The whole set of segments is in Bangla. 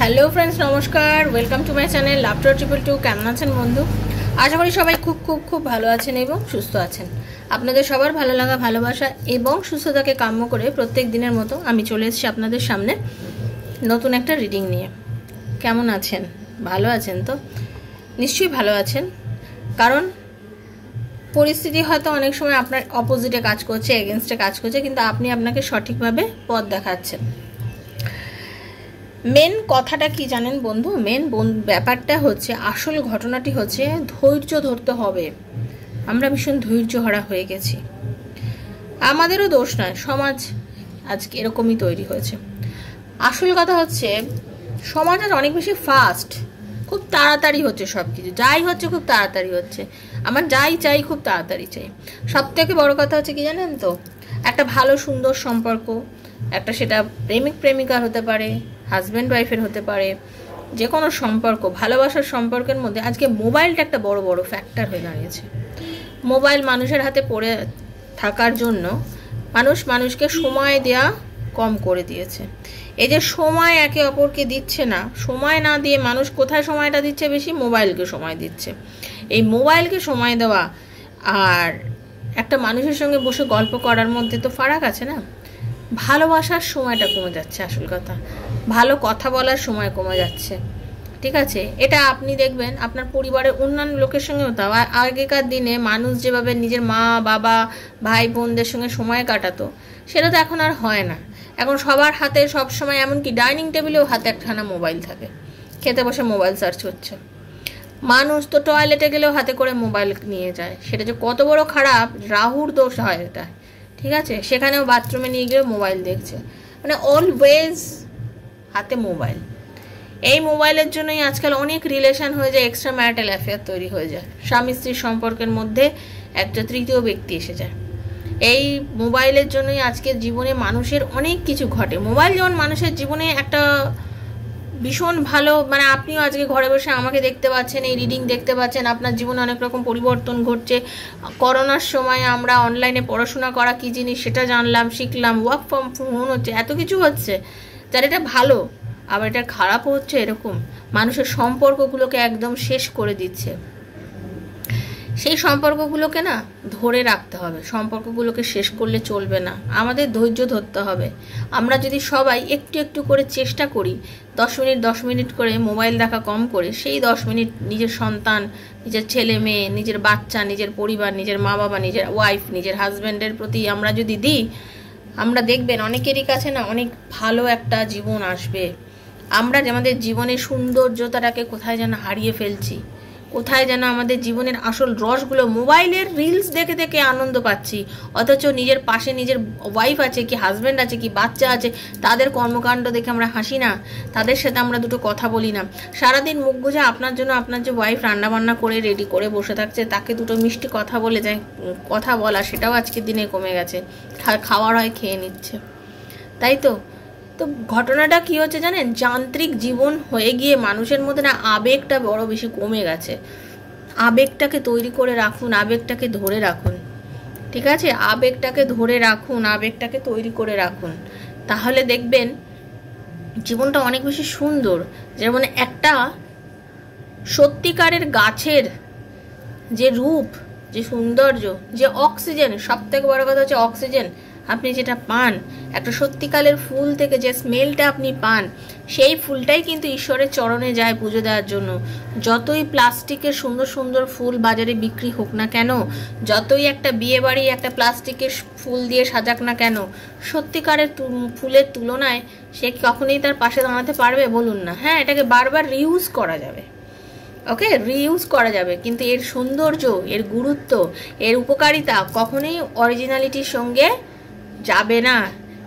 হ্যালো ফ্রেন্ডস, নমস্কার। Welcome to my channel laughter 222। কেমন আছেন বন্ধু? আশা করি সবাই খুব খুব খুব ভালো আছেন এবং সুস্থ আছেন। আপনাদের সবার ভালো লাগা, ভালোবাসা এবং সুস্থতাকে কাম্য করে প্রত্যেক দিনের মতো আমি চলে এসেছি আপনাদের সামনে নতুন একটা রিডিং নিয়ে। কেমন আছেন? ভালো আছেন তো? নিশ্চয়ই ভালো আছেন, কারণ পরিস্থিতি হয়তো অনেক সময় আপনার অপোজিটে কাজ করছে, এগেনস্টে কাজ করছে, কিন্তু আপনি আপনাকে সঠিকভাবে পথ দেখাচ্ছেন। মেন কথাটা কি জানেন বন্ধু? ব্যাপারটা হচ্ছে, আসল ঘটনাটি হচ্ছে ধৈর্য ধরতে হবে। আমরা ভীষণ ধৈর্যহারা হয়ে গেছি। আমাদেরও দোষ নয়, সমাজ আজকে এরকমই তৈরি হয়েছে। আসল কথা হচ্ছে সমাজ আজ অনেক বেশি ফাস্ট, খুব তাড়াতাড়ি হচ্ছে সব কিছু, যাই হচ্ছে খুব তাড়াতাড়ি হচ্ছে। আমার যাই চাই খুব তাড়াতাড়ি চাই। সব থেকে বড় কথা হচ্ছে কি জানেন তো, একটা ভালো সুন্দর সম্পর্ক, একটা সেটা প্রেমিক প্রেমিকার হতে পারে, হাজব্যান্ড ওয়াইফের হতে পারে, যে কোনো সম্পর্ক, ভালোবাসার সম্পর্কের মধ্যে আজকে মোবাইলটা একটা বড় বড় ফ্যাক্টর হয়ে দাঁড়িয়েছে। মোবাইল মানুষের হাতে পড়ে থাকার জন্য মানুষকে সময় দেওয়া কম করে দিয়েছে। এই যে সময় একে অপরকে দিচ্ছে না, সময় না দিয়ে মানুষ কোথায় সময়টা দিচ্ছে বেশি? মোবাইলকে সময় দিচ্ছে। এই মোবাইলকে সময় দেওয়া আর একটা মানুষের সঙ্গে বসে গল্প করার মধ্যে তো ফারাক আছে না? ভালোবাসার সময়টা কমে যাচ্ছে, আসল কথা ভালো কথা বলার সময় কমে যাচ্ছে। ঠিক আছে, এটা আপনি দেখবেন আপনার পরিবারের অন্যান্য লোকের সঙ্গেও তাও। আগেকার দিনে মানুষ যেভাবে নিজের মা বাবা ভাই বোনদের সঙ্গে সময় কাটাতো, সেটা তো এখন আর হয় না। এখন সবার হাতে সব সময়, এমনকি ডাইনিং টেবিলেও হাতে একখানা মোবাইল থাকে, খেতে বসে মোবাইল সার্চ হচ্ছে। মানুষ তো টয়লেটে গেলেও হাতে করে মোবাইল নিয়ে যায়। সেটা যে কত বড় খারাপ, রাহুর দোষ হয় এটা। ঠিক আছে, সেখানেও বাথরুমে নিয়ে গিয়ে মোবাইল দেখছে, মানে অলওয়েজ হাতে মোবাইল। এই মোবাইলের জন্যই আজকাল অনেক রিলেশন হয়ে যায়, এক্সট্রা ম্যারিটাল অ্যাফেয়ার তৈরি হয়ে যায়, স্বামী স্ত্রীর সম্পর্কের মধ্যে একটা তৃতীয় ব্যক্তি এসে যায়। এই মোবাইলের জন্যই আজকের জীবনে মানুষের অনেক কিছু ঘটে। মোবাইল যেমন মানুষের জীবনে একটা ভীষণ ভালো, মানে আপনিও আজকে ঘরে বসে আমাকে দেখতে পাচ্ছেন, এই রিডিং দেখতে পাচ্ছেন, আপনার জীবনে অনেক রকম পরিবর্তন ঘটছে। করোনার সময় আমরা অনলাইনে পড়াশোনা করা কী জিনিস সেটা জানলাম, শিখলাম, ওয়ার্ক ফ্রম হোম হচ্ছে, এত কিছু হচ্ছে, যার এটা ভালো। আবার এটা খারাপও হচ্ছে, এরকম মানুষের সম্পর্কগুলোকে একদম শেষ করে দিচ্ছে। সেই সম্পর্কগুলোকে না ধরে রাখতে হবে, সম্পর্কগুলোকে শেষ করলে চলবে না, আমাদের ধৈর্য ধরতে হবে। আমরা যদি সবাই একটু একটু করে চেষ্টা করি, 10 মিনিট করে মোবাইল দেখা কম করে সেই 10 মিনিট নিজের সন্তান, নিজের ছেলে মেয়ে, নিজের বাচ্চা, নিজের পরিবার, নিজের মা বাবা, নিজের ওয়াইফ, নিজের হাজব্যান্ডের প্রতি আমরা যদি দিই, আমরা দেখবেন অনেকেরই কাছে না অনেক ভালো একটা জীবন আসবে। আমরা আমাদের জীবনের সৌন্দর্যতাটাকে কোথায় যেন হারিয়ে ফেলছি, কোথায় যেন আমাদের জীবনের আসল রসগুলো মোবাইলের রিলস দেখে দেখে আনন্দ পাচ্ছি, অথচ নিজের পাশে নিজের ওয়াইফ আছে কি, হাজব্যান্ড আছে কি, বাচ্চা আছে, তাদের কর্মকাণ্ড দেখে আমরা হাসি না, তাদের সাথে আমরা দুটো কথা বলি না। সারাদিন মুখ বুঝে আপনার জন্য আপনার যে ওয়াইফ রান্নাবান্না করে রেডি করে বসে থাকছে, তাকে দুটো মিষ্টি কথা বলে যায়, কথা বলা সেটাও আজকের দিনে কমে গেছে। খাওয়ার হয় খেয়ে নিচ্ছে, তাই তো। তো ঘটনাটা কি হচ্ছে জানেন? যান্ত্রিক জীবন হয়ে গিয়ে মানুষের মধ্যে না আবেগটা বড় বেশি কমে গেছে। আবেগটাকে তৈরি করে রাখুন, আবেগটাকে ধরে রাখুন। ঠিক আছে, আবেগটাকে ধরে রাখুন, আবেগটাকে তৈরি করে রাখুন, তাহলে দেখবেন জীবনটা অনেক বেশি সুন্দর। যেমন একটা সত্যিকারের গাছের যে রূপ, যে সৌন্দর্য, যে অক্সিজেন, সব থেকে বড় কথা হচ্ছে অক্সিজেন আপনি যেটা পান, একটা সত্যিকারের ফুল থেকে যে স্মেলটা আপনি পান, সেই ফুলটাই কিন্তু ঈশ্বরের চরণে যায় পুজো দেওয়ার জন্য। যতই প্লাস্টিকের সুন্দর সুন্দর ফুল বাজারে বিক্রি হোক না কেন, যতই একটা বিয়ে বাড়ি একটা প্লাস্টিকের ফুল দিয়ে সাজাক না কেন, সত্যিকারের ফুলের তুলনায় সে কখনোই তার পাশে দাঁড়াতে পারবে? বলুন না। হ্যাঁ, এটাকে বারবার রিউজ করা যাবে, ওকে, রিউজ করা যাবে, কিন্তু এর সৌন্দর্য, এর গুরুত্ব, এর উপকারিতা কখনোই অরিজিনালিটির সঙ্গে যাবে না।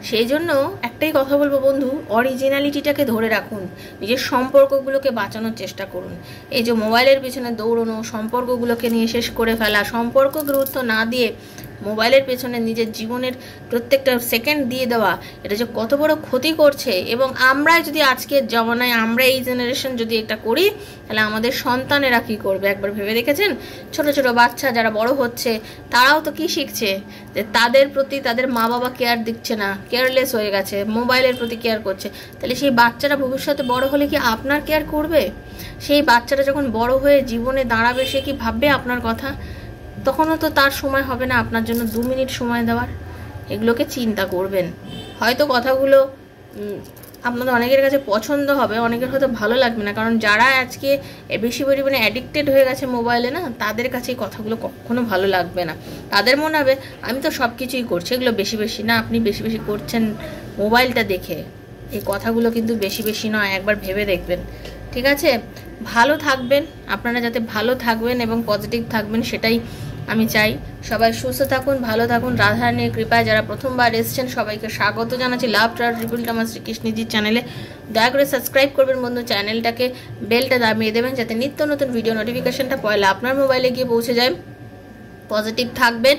সেই জন্য একটাই কথা বলবো বন্ধু, অরিজিনালিটিটাকে ধরে রাখুন, নিজের সম্পর্কগুলোকে বাঁচানোর চেষ্টা করুন। এই যে মোবাইলের পিছনে দৌড়নো, সম্পর্কগুলোকে নিয়ে শেষ করে ফেলা, সম্পর্ক গুরুত্ব না দিয়ে মোবাইলের পেছনে নিজের জীবনের প্রত্যেকটা সেকেন্ড দিয়ে দেওয়া, এটা যে কত বড় ক্ষতি করছে। এবং আমরা যদি আজকের জমানায়, আমরা এই জেনারেশন যদি এটা করি, তাহলে আমাদের সন্তানেরা কি করবে একবার ভেবে দেখেছেন? ছোট ছোট বাচ্চা যারা বড় হচ্ছে, তারাও তো কি শিখছে, যে তাদের প্রতি তাদের মা বাবা কেয়ার দিচ্ছে না, কেয়ারলেস হয়ে গেছে, মোবাইলের প্রতি কেয়ার করছে। তাহলে সেই বাচ্চারা ভবিষ্যতে বড় হলে কি আপনার কেয়ার করবে? সেই বাচ্চাটা যখন বড় হয়ে জীবনে দাঁড়াবে, সে কি ভাববে আপনার কথা? তখনও তো তার সময় হবে না আপনার জন্য 2 মিনিট সময় দেওয়ার। এগুলোকে চিন্তা করবেন। হয়তো কথাগুলো আপনাদের অনেকের কাছে পছন্দ হবে, অনেকের হয়তো ভালো লাগবে না, কারণ যারা আজকে বেশি পরিমাণে অ্যাডিক্টেড হয়ে গেছে মোবাইলে না, তাদের কাছে এই কথাগুলো কখনো ভালো লাগবে না। তাদের মনে হবে আমি তো সব কিছুই করছি, এগুলো বেশি বেশি না, আপনি বেশি বেশি করছেন মোবাইলটা দেখে। এই কথাগুলো কিন্তু বেশি বেশি নয়, একবার ভেবে দেখবেন, ঠিক আছে? ভালো থাকবেন, আপনারা যাতে ভালো থাকবেন এবং পজিটিভ থাকবেন, সেটাই আমি চাই। সবাই সুস্থ থাকুন, ভালো থাকুন, রাধারানীর কৃপায়। যারা প্রথমবার এসেছেন সবাইকে স্বাগত জানাচ্ছি লাভ ট্রার রিভিল আমার শ্রীকৃষ্ণজির চ্যানেলে। দয়া করে সাবস্ক্রাইব করবেন বন্ধু, চ্যানেলটাকে বেলটা দাবিয়ে দেবেন, যাতে নিত্য নতুন ভিডিও নোটিফিকেশনটা পয়লা আপনার মোবাইলে গিয়ে পৌঁছে যায়। পজিটিভ থাকবেন।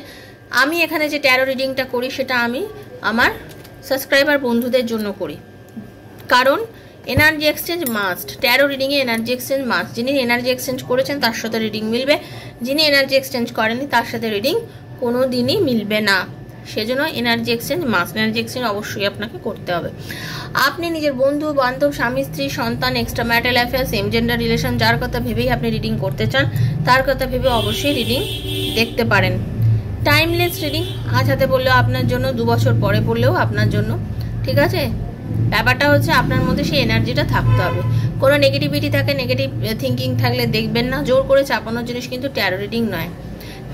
আমি এখানে যে ট্যারো রিডিংটা করি, সেটা আমি আমার সাবস্ক্রাইবার বন্ধুদের জন্য করি, কারণ এনার্জি এক্সচেঞ্জ মাস্ট। ট্যারো রিডিংয়ে এনার্জি এক্সচেঞ্জ মাস্ট। যিনি এনার্জি এক্সচেঞ্জ করেছেন তার সাথে রিডিং মিলবে, যিনি এনার্জি এক্সচেঞ্জ করেনি তার সাথে রিডিং কোনো দিনই মিলবে না। সেজন্য energy exchange must. Energy exchange অবশ্যই আপনাকে করতে হবে। আপনি নিজের বন্ধু বান্ধব, স্বামী স্ত্রী, সন্তান, extra marital affair, same gender relation, যার কথা ভেবেই আপনি রিডিং করতে চান, তার কথা ভেবে অবশ্যই রিডিং দেখতে পারেন। টাইমলেস রিডিং, আজ হাতে পড়লেও আপনার জন্য, 2 বছর পরে পড়লেও আপনার জন্য, ঠিক আছে? ব্যাপারটা হচ্ছে আপনার মধ্যে সেই এনার্জিটা থাকতে হবে। কোনো নেগেটিভিটি থাকে, নেগেটিভ থিঙ্কিং থাকলে দেখবেন না। জোর করে চাপানোর জিনিস কিন্তু ট্যারো রিডিং নয়।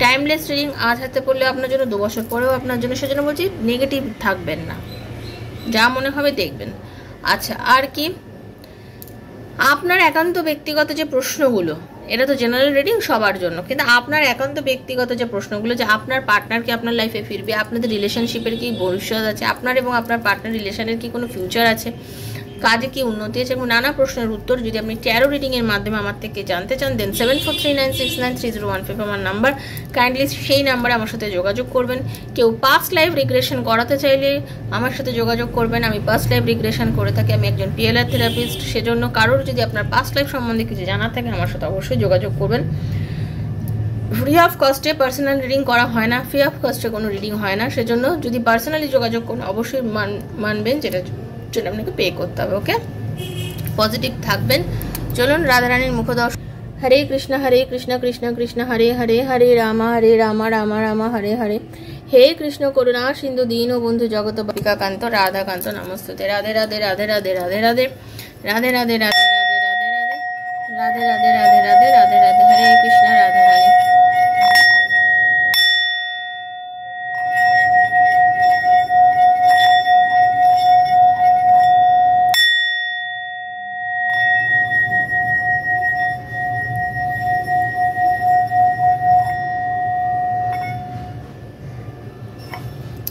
টাইমলেস রিডিং, আজ হাতে পড়লে আপনার জন্য, 2 বছর পরেও আপনার জন্য। সেজন্য বলছি নেগেটিভ থাকবেন না, যা মনে হবে দেখবেন। আচ্ছা, আর কি, আপনার একান্ত ব্যক্তিগত যে প্রশ্নগুলো, এটা তো জেনারেল রিডিং সবার জন্য, কিন্তু আপনার একান্ত ব্যক্তিগত যে প্রশ্নগুলো, যে আপনার পার্টনার কি আপনার লাইফে ফিরবে, আপনাদের রিলেশনশিপের কি ভবিষ্যৎ আছে, আপনার এবং আপনার পার্টনার রিলেশনের কি কোনো ফিউচার আছে, কাজে কি উন্নতি আছে, এবং নানা প্রশ্নের উত্তর যদি আপনি ট্যারো রিডিংয়ের মাধ্যমে আমার থেকে জানতে চান, দেন 7439693015 আমার নাম্বার। কাইন্ডলি সেই নাম্বারে আমার সাথে যোগাযোগ করবেন। কেউ পাস্ট লাইফ রিগ্রেশন করাতে চাইলে আমার সাথে যোগাযোগ করবেন। আমি পাস্ট লাইফ রিগ্রেশন করে থাকি, আমি একজন পিএলআর থেরাপিস্ট। সেজন্য কারোর যদি আপনার পাস্ট লাইফ সম্বন্ধে কিছু জানা থাকে, আমার সাথে অবশ্যই যোগাযোগ করবেন। ফ্রি অফ কস্টে পার্সোনাল রিডিং করা হয় না, ফ্রি অফ কস্টে কোনো রিডিং হয় না। সেজন্য যদি পার্সোনালি যোগাযোগ করুন, অবশ্যই মানবেন যেটা জন্য আপনাকে পে করতে হবে। ওকে, পজিটিভ থাকবেন। চলুন রাধারানীর মুখদর্শন। হরে কৃষ্ণ কৃষ্ণ কৃষ্ণ হরে হরে, হরে রাম রাম রাম হরে হরে। হে কৃষ্ণ করুণা সিন্ধু দীন বন্ধু জগত বাপিকাকান্ত রাধাকান্ত নমস্তুতে। রাধে রাধে রাধে রাধে রাধে রাধে রাধে রাধে রাধে রাধে রাধে রাধে রাধে রাধে রাধে রাধে রাধে। হরে কৃষ্ণ রাধারানী।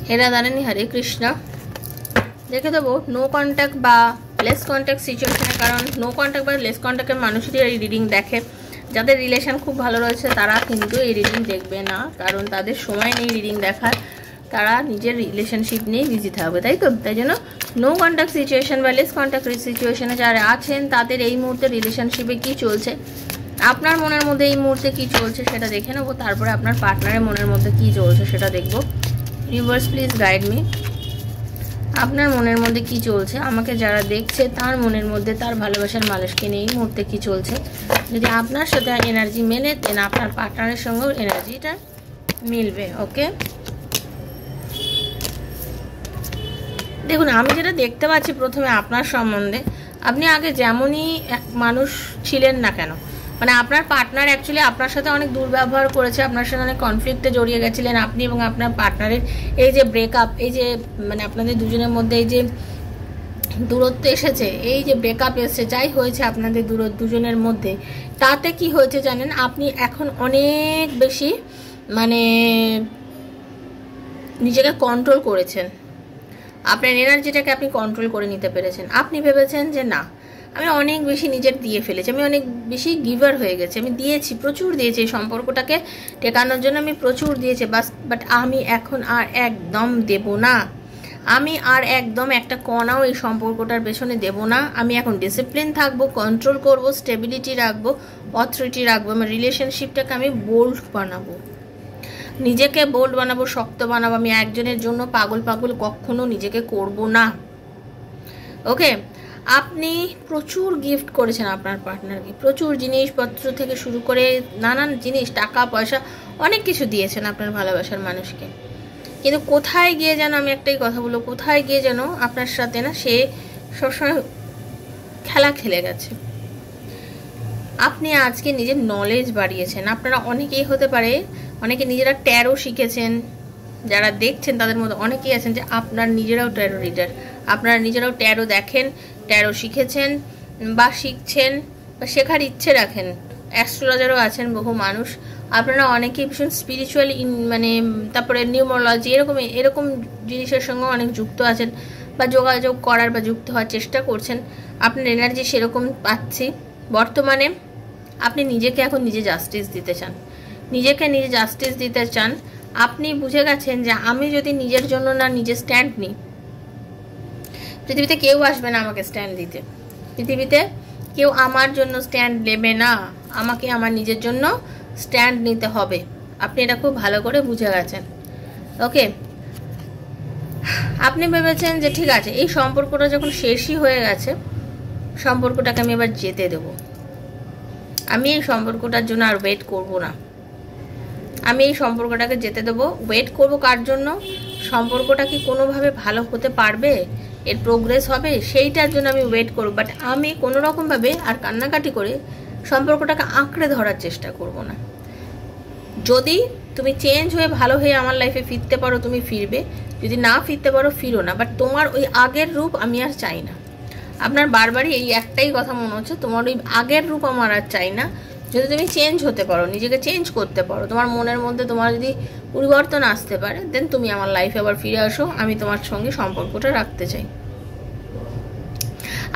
হে রাধারানী, হরে কৃষ্ণ। দেখে দেবো নো কন্ট্যাক্ট বা লেস কন্ট্যাক্ট সিচুয়েশনে, কারণ নো কন্ট্যাক্ট বা লেস কন্ট্যাক্টের মানুষেরই এই রিডিং দেখে। যাদের রিলেশন খুব ভালো রয়েছে তারা কিন্তু এই রিডিং দেখবে না, কারণ তাদের সময় নেই রিডিং দেখার, তারা নিজের রিলেশনশিপ নিয়েই বিজি থাকবে, তাই তো? তাই জন্য নো কন্ট্যাক্ট সিচুয়েশন বা লেস কন্ট্যাক্ট সিচুয়েশনে যারা আছেন, তাদের এই মুহূর্তে রিলেশনশিপে কী চলছে, আপনার মনের মধ্যে এই মুহূর্তে কী চলছে সেটা দেখে নেবো। তারপরে আপনার পার্টনারের মনের মধ্যে কী চলছে সেটা দেখবো। Universe please guide me. আপনার মনের মধ্যে কি চলছে, আমাকে যারা দেখছে তার মনের মধ্যে তার ভালোবাসার মানুষকে নিয়ে এই মুহূর্তে কি চলছে। যদি আপনার সাথে এনার্জি মেলে, দেন আপনার পার্টনারের সঙ্গেও এনার্জিটা মিলবে। ওকে, দেখুন আমি যেটা দেখতে পাচ্ছি প্রথমে আপনার সম্বন্ধে, আপনি আগে যেমনই এক মানুষ ছিলেন না কেন, মানে আপনার পার্টনার অ্যাকচুয়ালি আপনার সাথে অনেক দুর্ব্যবহার করেছে, আপনার সাথে অনেক কনফ্লিক্টে জড়িয়ে গেছিলেন আপনি এবং আপনার পার্টনারের। এই যে ব্রেকআপ, এই যে মানে আপনাদের দুজনের মধ্যে এই যে দূরত্ব এসেছে, এই যে ব্রেকআপ এসেছে, যাই হয়েছে আপনাদের দুজনের মধ্যে, তাতে কি হয়েছে জানেন, আপনি এখন অনেক বেশি মানে নিজেকে কন্ট্রোল করেছেন, আপনার এনার্জিটাকে আপনি কন্ট্রোল করে নিতে পেরেছেন। আপনি ভেবেছেন যে না, আমি অনেক বেশি নিজের দিয়ে ফেলেছি, আমি অনেক বেশি গিভার হয়ে গেছি, আমি দিয়েছি, প্রচুর দিয়েছি এই সম্পর্কটাকে টেকানোর জন্য, আমি প্রচুর দিয়েছি বাট আমি এখন আর একদম দেব না, আমি আর একদম একটা কণাও এই সম্পর্কটার পেছনে দেব না। আমি এখন ডিসিপ্লিন থাকবো, কন্ট্রোল করব, স্টেবিলিটি রাখবো, অথরিটি রাখবো, আমার রিলেশনশিপটাকে আমি বোল্ড বানাবো, নিজেকে বোল্ড বানাবো, শক্ত বানাবো। আমি একজনের জন্য পাগল কখনো নিজেকে করব না। ওকে, আপনি প্রচুর গিফট করেছেন আপনার পার্টনারকে, প্রচুর জিনিসপত্র থেকে শুরু করে নানান জিনিস, টাকা পয়সা, অনেক কিছু দিয়েছেন আপনার ভালোবাসার মানুষকে, কিন্তু কোথায় গিয়ে যেন, আমি একটাই কথা বলবো, কোথায় গিয়ে যেন আপনার সাথে না সে সবসময় খেলা খেলে গেছে। আপনি আজকে নিজের নলেজ বাড়িয়েছেন। আপনারা অনেকেই হতে পারে, অনেকে নিজেরা ট্যারো শিখেছেন, যারা দেখছেন তাদের মধ্যে অনেকেই আছেন যে আপনার নিজেরাও ট্যারো রিডার, আপনারা নিজেরাও ট্যারো দেখেন, ট্যারো শিখেছেন বা শিখছেন বা শেখার ইচ্ছে রাখেন, অ্যাস্ট্রোলজারও আছেন বহু মানুষ। আপনারা অনেকেই ভীষণ স্পিরিচুয়াল মানে তারপরে নিউমোলজি এরকম জিনিসের সঙ্গে অনেক যুক্ত আছেন বা যোগাযোগ করার বা যুক্ত হওয়ার চেষ্টা করছেন। আপনার এনার্জি সেরকম পাচ্ছি। বর্তমানে আপনি নিজেকে এখন নিজে জাস্টিস দিতে চান, নিজেকে নিজে জাস্টিস দিতে চান। আপনি বুঝে গেছেন যে আমি যদি নিজের জন্য না নিজে স্ট্যান্ড নিই, পৃথিবীতে কেউ আসবে না আমাকে স্ট্যান্ড দিতে, পৃথিবীতে কেউ আমার জন্য স্ট্যান্ড নেবে না, আমাকে আমার নিজের জন্য স্ট্যান্ড নিতে হবে। আপনি এটা খুব ভালো করে বুঝে গেছেন। ওকে, আপনি ভেবেছেন যে ঠিক আছে, এই সম্পর্কটা যখন শেষই হয়ে গেছে, সম্পর্কটাকে আমি এবার যেতে দেব, আমি এই সম্পর্কটার জন্য আর ওয়েট করব না, আমি এই সম্পর্কটাকে যেতে দেবো। ওয়েট করব কার জন্য? সম্পর্কটা কি কোনোভাবে ভালো হতে পারবে, এর প্রোগ্রেস হবে, সেইটার জন্য আমি ওয়েট করব। বাট আমি কোনো রকমভাবে আর কান্নাকাটি করে সম্পর্কটাকে আঁকড়ে ধরার চেষ্টা করব না। যদি তুমি চেঞ্জ হয়ে ভালো হয়ে আমার লাইফে ফিরতে পারো তুমি ফিরবে, যদি না ফিরতে পারো ফিরো না, বাট তোমার ওই আগের রূপ আমি আর চাই না। আপনার বারবারই এই একটাই কথা মনে হচ্ছে, তোমার ওই আগের রূপ আমার আর চাই না। যদি তুমি চেঞ্জ হতে পারো, নিজেকে চেঞ্জ করতে পারো, তোমার মনের মধ্যে তোমার যদি পরিবর্তন আসতে পারে, দেন তুমি আমার লাইফে আবার ফিরে আসো, আমি তোমার সঙ্গে সম্পর্কটা রাখতে চাই।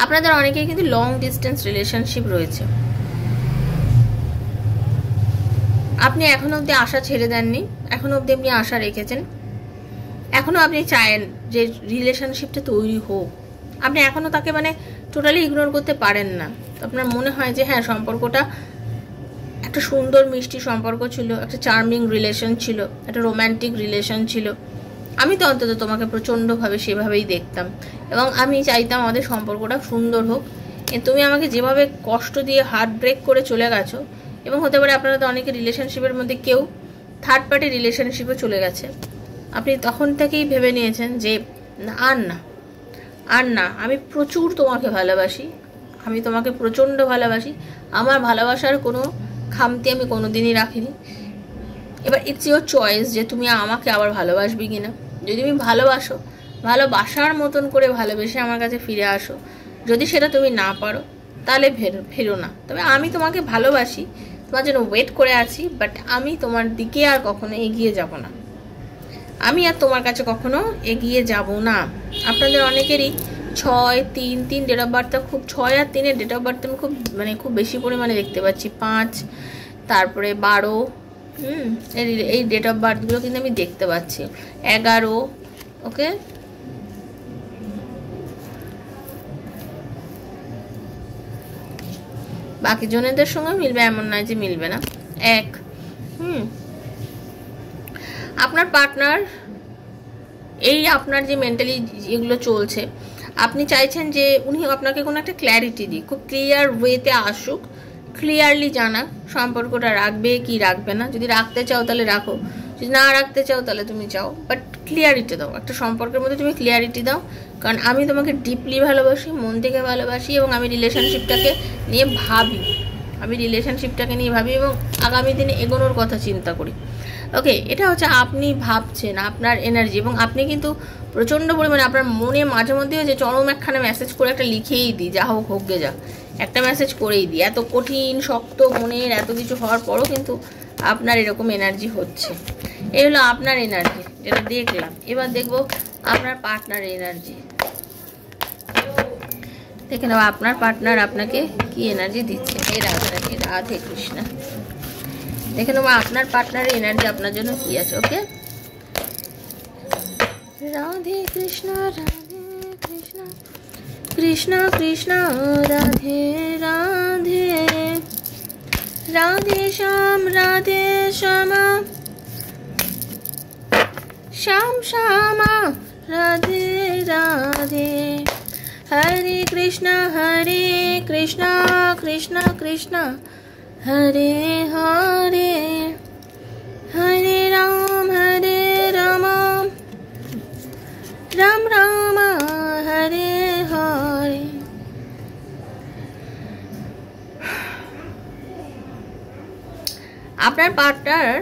আপনাদের অনেকেই কিন্তু লং ডিস্টেন্স রিলেশনশিপ রয়েছে, আপনি এখনো অবধি আশা ছেড়ে দেননি, এখনো অবধি আপনি আশা রেখেছেন, এখনো আপনি চান যে রিলেশনশিপটা তৈরি হোক, আপনি এখনো তাকে মানে টোটালি ইগনোর করতে পারেন না। আপনার মনে হয় যে হ্যাঁ, সম্পর্কটা একটা সুন্দর মিষ্টি সম্পর্ক ছিল, একটা চার্মিং রিলেশন ছিল, একটা রোম্যান্টিক রিলেশন ছিল, আমি তো অন্তত তোমাকে প্রচণ্ডভাবে সেভাবেই দেখতাম এবং আমি চাইতাম আমাদের সম্পর্কটা সুন্দর হোক। তুমি আমাকে যেভাবে কষ্ট দিয়ে হার্ট ব্রেক করে চলে গেছো, এবং হতে পারে আপনারা তো অনেকে রিলেশনশিপের মধ্যে কেউ থার্ড পার্টি রিলেশনশিপে চলে গেছে, আপনি তখন থেকেই ভেবে নিয়েছেন যে আর না, আমি প্রচুর তোমাকে ভালোবাসি, আমি তোমাকে প্রচণ্ড ভালোবাসি, আমার ভালোবাসার কোনো খামতি আমি কোনোদিনই রাখিনি। এবার ইটস ইউর চয়েস যে তুমি আমাকে আবার ভালোবাসবি কিনা। যদি তুমি ভালোবাসো, ভালোবাসার মতন করে ভালোবেসে আমার কাছে ফিরে আসো। যদি সেটা তুমি না পারো তাহলে ফেরো না। তবে আমি তোমাকে ভালোবাসি, তোমার জন্য ওয়েট করে আছি, বাট আমি তোমার দিকে আর কখনো এগিয়ে যাব না, আমি আর তোমার কাছে কখনো এগিয়ে যাব না। আপনাদের অনেকেরই 6-3 ডেট অফ বার্থটা খুব 6 আর 3 ডেট অফ বার্থ আমি খুব বেশি পরিমাণে দেখতে পাচ্ছি। 5, তারপরে 12, এই ডেট অফ বার্থগুলো কিন্তু আমি দেখতে পাচ্ছি। 11, ওকে, বাকি জনেদের সঙ্গে মিলবে এমন নয় যে মিলবে না। 1, আপনার পার্টনার, এই আপনার যে মেন্টালি এগুলো চলছে, আপনি চাইছেন যে উনি আপনাকে কোনো একটা ক্ল্যারিটি দিক, খুব ক্লিয়ার ওয়েতে আসুক, ক্লিয়ারলি জানা সম্পর্কটা রাখবে কি রাখবে না। যদি রাখতে চাও তাহলে রাখো, যদি না রাখতে চাও তাহলে তুমি চাও, বাট ক্লিয়ারিটি দাও, একটা সম্পর্কের মধ্যে তুমি ক্লিয়ারিটি দাও। কারণ আমি তোমাকে ডিপলি ভালোবাসি, মন থেকে ভালোবাসি, এবং আমি রিলেশনশিপটাকে নিয়ে ভাবি এবং আগামী দিনে এগোনোর কথা চিন্তা করি। ওকে, এটা হচ্ছে আপনি ভাবছেন, আপনার এনার্জি, এবং আপনি কিন্তু প্রচণ্ড পরিমাণে আপনার মনে মাঝে মধ্যেও যে চরম একখানা মেসেজ করে একটা লিখেই দিই, যা হোক গে যা, একটা মেসেজ করেই দিই। এত কঠিন শক্ত মনের এত কিছু হওয়ার পরও কিন্তু আপনার এরকম এনার্জি হচ্ছে। এই হলো আপনার এনার্জি, যেটা দেখলাম। এবার দেখবো আপনার পার্টনারের এনার্জি। দেখে নাও আপনার পার্টনার আপনাকে কি এনার্জি দিচ্ছে। এই রাধে রাধে কৃষ্ণ। দেখে নেবো আপনার পার্টনারের এনার্জি আপনার জন্য কি আছে। ওকে, রাধে কৃষ্ণ কৃষ্ণ কৃষ্ণ রাধে রাধে, রাধে শ্যাম শ্যাম শ্যামা রাধে রাধে, হরে কৃষ্ণ কৃষ্ণ কৃষ্ণ হরে হরে, হরে রাম রাম রাম হরে হরে। আপনার পার্টনার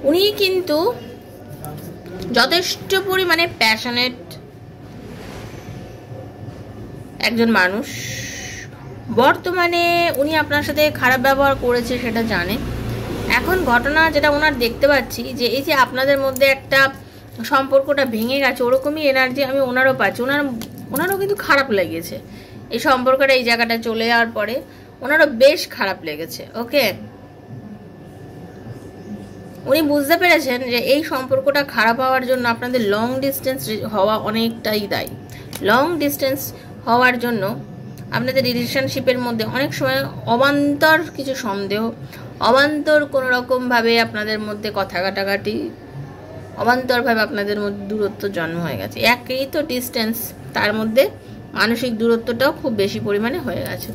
উনি কিন্তু যথেষ্ট পরিমাণে প্যাশনেট একজন মানুষ। বর্তমানে উনি আপনার সাথে খারাপ ব্যবহার করেছে সেটা জানে। এখন ঘটনা যেটা ওনার দেখতে পাচ্ছি যে এই যে আপনাদের মধ্যে একটা সম্পর্কটা ভেঙে গেছে, ওরকমই এনার্জি আমি ওনারও পাচ্ছি। ওনারও কিন্তু খারাপ লেগেছে এই সম্পর্কটা, এই জায়গাটা চলে যাওয়ার পরে ওনারও বেশ খারাপ লেগেছে। ওকে, উনি বুঝতে পেরেছেন যে এই সম্পর্কটা খারাপ হওয়ার জন্য আপনাদের লং ডিস্টেন্স হওয়া অনেকটাই দায়ী। লং ডিস্টেন্স হওয়ার জন্য আপনাদের রিলেশনশিপের মধ্যে অনেক সময় অবান্তর কিছু সন্দেহ, অবান্তর কোনো রকমভাবে আপনাদের মধ্যে কথা কাটাকাটি, অবান্তরভাবে আপনাদের মধ্যে দূরত্ব জন্ম হয়ে গেছে। একই তো ডিস্টেন্স, তার মধ্যে মানসিক দূরত্বটাও খুব বেশি পরিমাণে হয়ে গেছে।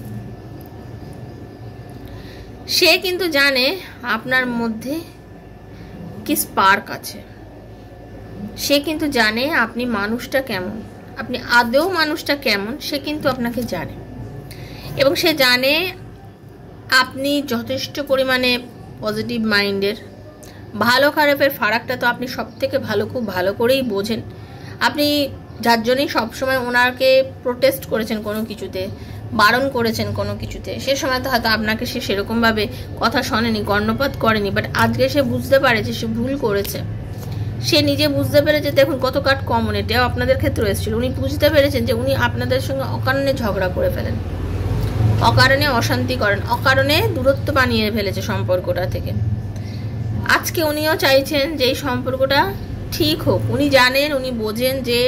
সে কিন্তু জানে আপনার মধ্যে কি স্পার্ক আছে, সে কিন্তু জানে আপনি মানুষটা কেমন, আপনি আদৌ মানুষটা কেমন, সে কিন্তু আপনাকে জানে। এবং সে জানে আপনি যথেষ্ট পরিমাণে পজিটিভ মাইন্ডের। ভালো খারাপের ফারাকটা তো আপনি সব থেকে খুব ভালো করেই বোঝেন। আপনি যার জন্যই সবসময় ওনাকে প্রোটেস্ট করেছেন কোনো কিছুতে, বারণ করেছেন কোনো কিছুতে, সে সময় তো হয়তো আপনাকে সে সেরকমভাবে কথা শোনেনি, কর্ণপাত করেনি, বাট আজকে সে বুঝতে পারে যে সে ভুল করেছে। সে নিজে বুঝতে পেরেছে। দেখুন কত কাট কমন, এটাও আপনাদের ক্ষেত্রে এসেছিল। উনি বুঝতে পেরেছেন যে উনি আপনাদের সঙ্গে অকারণে ঝগড়া করে ফেলেন, অকারণে অশান্তি করেন, অকারণে দূরত্ব বানিয়ে ফেলেছে সম্পর্কটা থেকে। আজকে উনিও চাইছেন যে এই সম্পর্কটা ঠিক হোক। উনি জানেন, উনি বোঝেন যে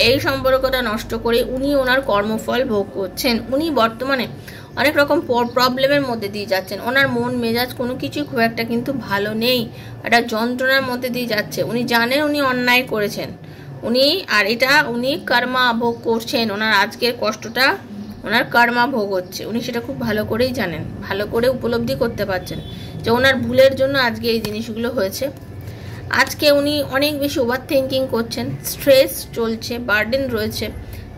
এই সম্পর্কটা নষ্ট করে উনি ওনার কর্মফল ভোগ করছেন। উনি বর্তমানে অনেক রকম প্রবলেমের মধ্যে দিয়ে যাচ্ছেন। ওনার মন মেজাজ কোনো কিছুই খুব একটা কিন্তু ভালো নেই, একটা যন্ত্রণার মধ্যে দিয়ে যাচ্ছে। উনি জানেন উনি অন্যায় করেছেন, উনি কর্মা ভোগ করছেন। ওনার আজকের কষ্টটা ওনার কর্মা ভোগ হচ্ছে, উনি সেটা খুব ভালো করেই জানেন, ভালো করে উপলব্ধি করতে পারছেন যে ওনার ভুলের জন্য আজকে এই জিনিসগুলো হয়েছে। আজকে উনি অনেক বেশি ওভার থিঙ্কিং করছেন, স্ট্রেস চলছে, বার্ডেন রয়েছে,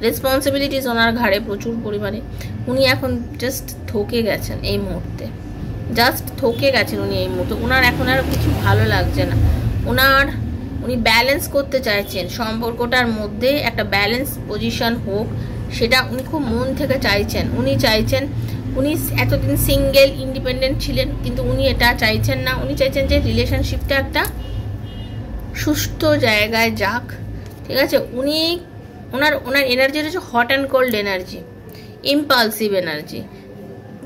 রেসপন্সিবিলিটিস ওনার ঘাড়ে প্রচুর পরিমাণে। উনি এখন জাস্ট থকে গেছেন এই মুহূর্তে, উনি এই মুহূর্তে। ওনার এখন আর কিছু ভালো লাগছে না। উনি ব্যালেন্স করতে চাইছেন, সম্পর্কটার মধ্যে একটা ব্যালেন্স পজিশন হোক, সেটা উনি খুব মন থেকে চাইছেন। উনি এতদিন সিঙ্গেল ইন্ডিপেন্ডেন্ট ছিলেন, কিন্তু উনি এটা চাইছেন না। উনি চাইছেন যে রিলেশনশিপটা একটা সুস্থ জায়গায় যাক, ঠিক আছে। ওনার এনার্জি হচ্ছে hot and cold energy, impulsive energy.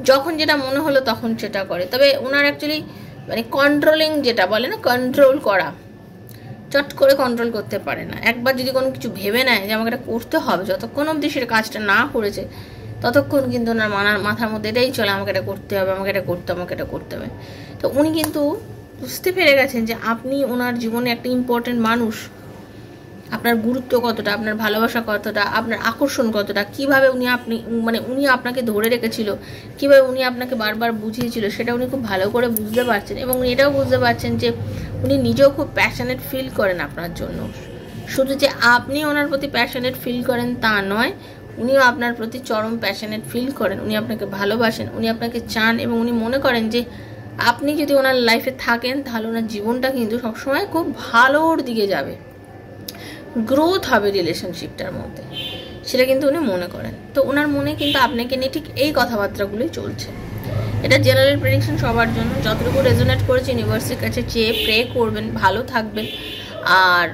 যখন যেটা মনে হলো তখন সেটা করে। তবে ওনার অ্যাকচুয়ালি মানে কন্ট্রোলিং যেটা বলে না, কন্ট্রোল করা, চট করে কন্ট্রোল করতে পারে না। একবার যদি কোনো কিছু ভেবে নেয় যে আমাকে এটা করতে হবে, যতক্ষণ অবধি সেটা কাজটা না করেছে ততক্ষণ কিন্তু ওনার মাথার মধ্যে এটাই চলে, আমাকে এটা করতে হবে, আমাকে এটা করতে হবে। তো উনি কিন্তু বুঝতে পেরে গেছেন যে আপনি ওনার জীবনে একটা ইম্পর্টেন্ট মানুষ। আপনার গুরুত্ব কতটা, আপনার ভালোবাসা কতটা, আপনার আকর্ষণ কতটা, কিভাবে উনি আপনাকে ধরে রেখেছিল, কিভাবে উনি আপনাকে বারবার বুঝিয়েছিল, সেটা উনি খুব ভালো করে বুঝতে পারছেন। এবং উনি এটাও বুঝতে পারছেন যে উনি নিজেও খুব প্যাশনেট ফিল করেন আপনার জন্য। শুধু যে আপনি ওনার প্রতি প্যাশনেট ফিল করেন তা নয়, উনিও আপনার প্রতি চরম প্যাশনেট ফিল করেন। উনি আপনাকে ভালোবাসেন, উনি আপনাকে চান, এবং উনি মনে করেন যে আপনি যদি ওনার লাইফে থাকেন তাহলে ওনার জীবনটা কিন্তু সবসময় খুব ভালোর দিকে যাবে, গ্রোথ হবে রিলেশনশিপটার মধ্যে, সেটা কিন্তু উনি মনে করেন। তো ওনার মনে কিন্তু আপনাকে নিয়ে ঠিক এই কথাবার্তাগুলোই চলছে। এটা জেনারেল প্রেডিকশন সবার জন্য। যতটুকু রেজোনেট করেছে ইউনিভার্সের কাছে চেয়ে প্রে করবেন, ভালো থাকবেন। আর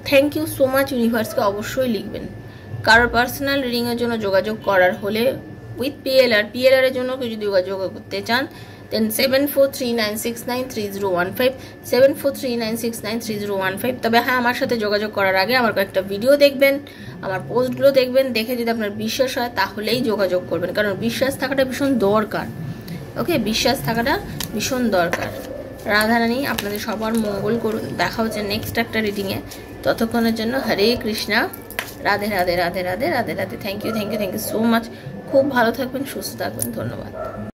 থ্যাংক ইউ সো মাচ ইউনিভার্সকে অবশ্যই লিখবেন, কারোর পার্সোনাল রিডিংয়ের জন্য যোগাযোগ করার হলে উইথ পিএলআর এর জন্য কেউ যদি যোগাযোগ করতে চান দেন 7439693015 7439693015। তবে হ্যাঁ, আমার সাথে যোগাযোগ করার আগে আমার কয়েকটা ভিডিও দেখবেন, আমার পোস্টগুলো দেখবেন, দেখে যদি আপনার বিশ্বাস হয় তাহলেই যোগাযোগ করবেন, কারণ বিশ্বাস থাকাটা ভীষণ দরকার। ওকে, বিশ্বাস থাকাটা ভীষণ দরকার। রাধারানী আপনাদের সবার মঙ্গল করুন। দেখা হচ্ছে নেক্সট একটা রিডিংয়ে। ততক্ষণের জন্য Hare Krishna, Radhe Radhe Radhe Radhe Radhe Radhe. Thank you so much. খুব ভালো থাকবেন, সুস্থ থাকবেন, ধন্যবাদ।